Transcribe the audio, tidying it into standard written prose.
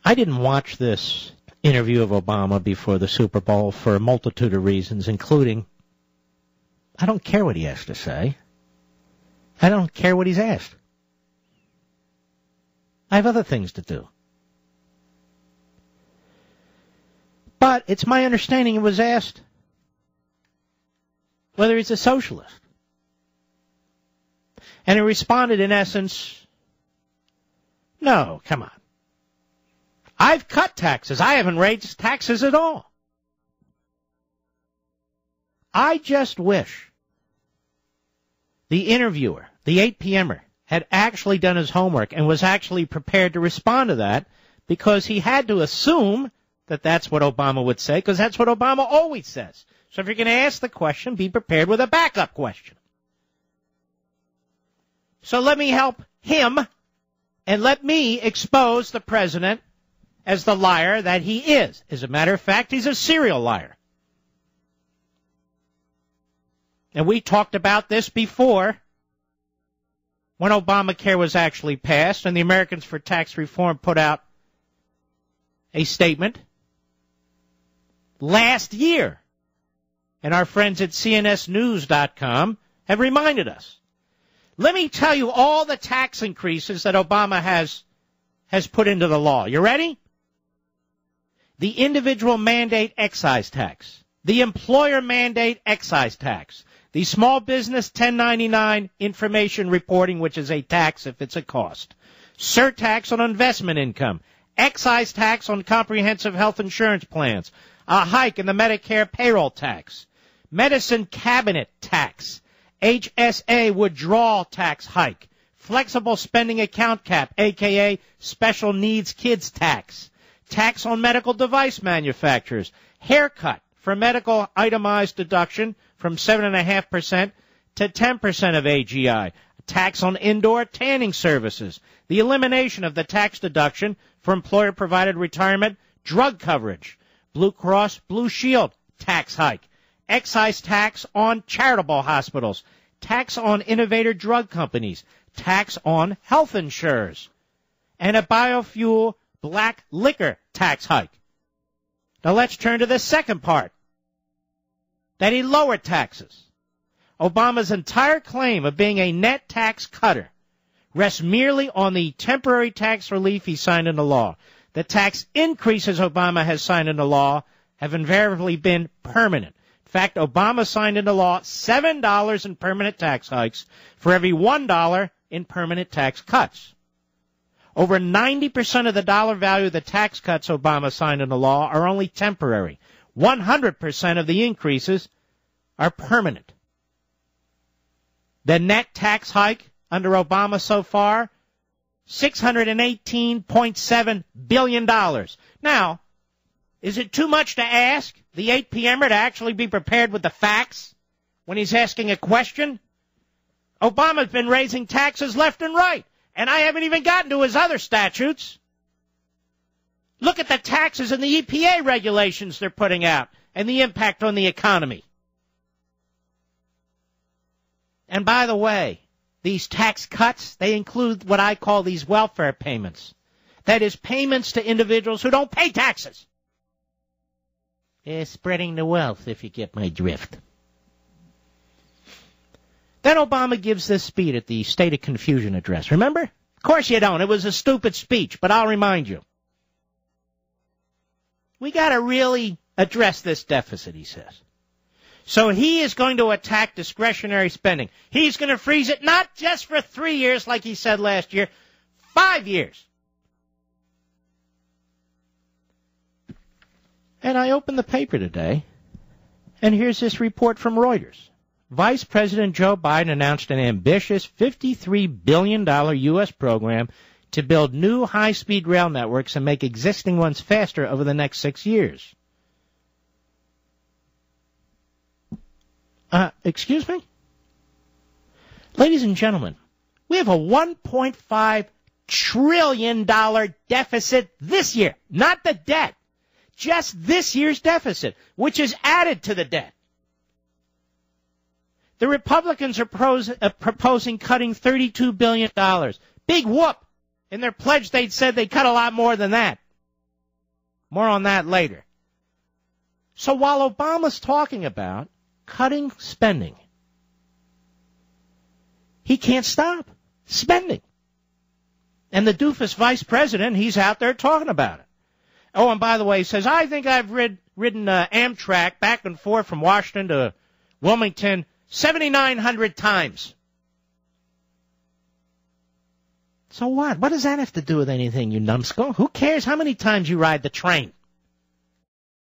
I didn't watch this interview of Obama before the Super Bowl for a multitude of reasons, including I don't care what he has to say. I don't care what he's asked. I have other things to do. But it's my understanding he was asked whether he's a socialist. And he responded, in essence, no, come on. I've cut taxes. I haven't raised taxes at all. I just wish the interviewer, the 8 p.m.er, had actually done his homework and was actually prepared to respond to that, because he had to assume that that's what Obama would say, because that's what Obama always says. So if you're going to ask the question, be prepared with a backup question. So let me help him, and let me expose the president as the liar that he is. As a matter of fact, he's a serial liar. And we talked about this before, when Obamacare was actually passed and the Americans for Tax Reform put out a statement last year. And our friends at CNSnews.com have reminded us. Let me tell you all the tax increases that Obama has put into the law. You ready? The individual mandate excise tax, the employer mandate excise tax, the small business 1099 information reporting, which is a tax if it's a cost, surtax on investment income, excise tax on comprehensive health insurance plans, a hike in the Medicare payroll tax, medicine cabinet tax, HSA withdrawal tax hike, flexible spending account cap, a.k.a. special needs kids tax, tax on medical device manufacturers, haircut for medical itemized deduction from 7.5% to 10% of AGI, tax on indoor tanning services, the elimination of the tax deduction for employer-provided retirement drug coverage, Blue Cross Blue Shield tax hike, excise tax on charitable hospitals, tax on innovator drug companies, tax on health insurers, and a biofuel black liquor tax hike. Now let's turn to the second part, that he lowered taxes. Obama's entire claim of being a net tax cutter rests merely on the temporary tax relief he signed into law. The tax increases Obama has signed into law have invariably been permanent. In fact, Obama signed into law $7 in permanent tax hikes for every $1 in permanent tax cuts. Over 90% of the dollar value of the tax cuts Obama signed into law are only temporary. 100% of the increases are permanent. The net tax hike under Obama so far, $618.7 billion. Now, is it too much to ask the 8 p.m.er to actually be prepared with the facts when he's asking a question? Obama's been raising taxes left and right, and I haven't even gotten to his other statutes. Look at the taxes and the EPA regulations they're putting out and the impact on the economy. And by the way, these tax cuts, they include what I call these welfare payments. That is, payments to individuals who don't pay taxes. They're spreading the wealth, if you get my drift. Then Obama gives this speech at the State of Confusion address. Remember? Of course you don't. It was a stupid speech, but I'll remind you. We got to really address this deficit, he says. So he is going to attack discretionary spending. He's going to freeze it not just for 3 years, like he said last year, 5 years. And I opened the paper today, and here's this report from Reuters. Vice President Joe Biden announced an ambitious $53 billion U.S. program to build new high-speed rail networks and make existing ones faster over the next 6 years. Excuse me? Ladies and gentlemen, we have a $1.5 trillion deficit this year. Not the debt. Just this year's deficit, which is added to the debt. The Republicans are proposing cutting $32 billion. Big whoop. In their pledge, they said they'd cut a lot more than that. More on that later. So while Obama's talking about cutting spending, he can't stop spending. And the doofus vice president, he's out there talking about it. Oh, and by the way, he says, I think I've ridden Amtrak back and forth from Washington to Wilmington 7,900 times. So what? What does that have to do with anything, you numbskull? Who cares how many times you ride the train?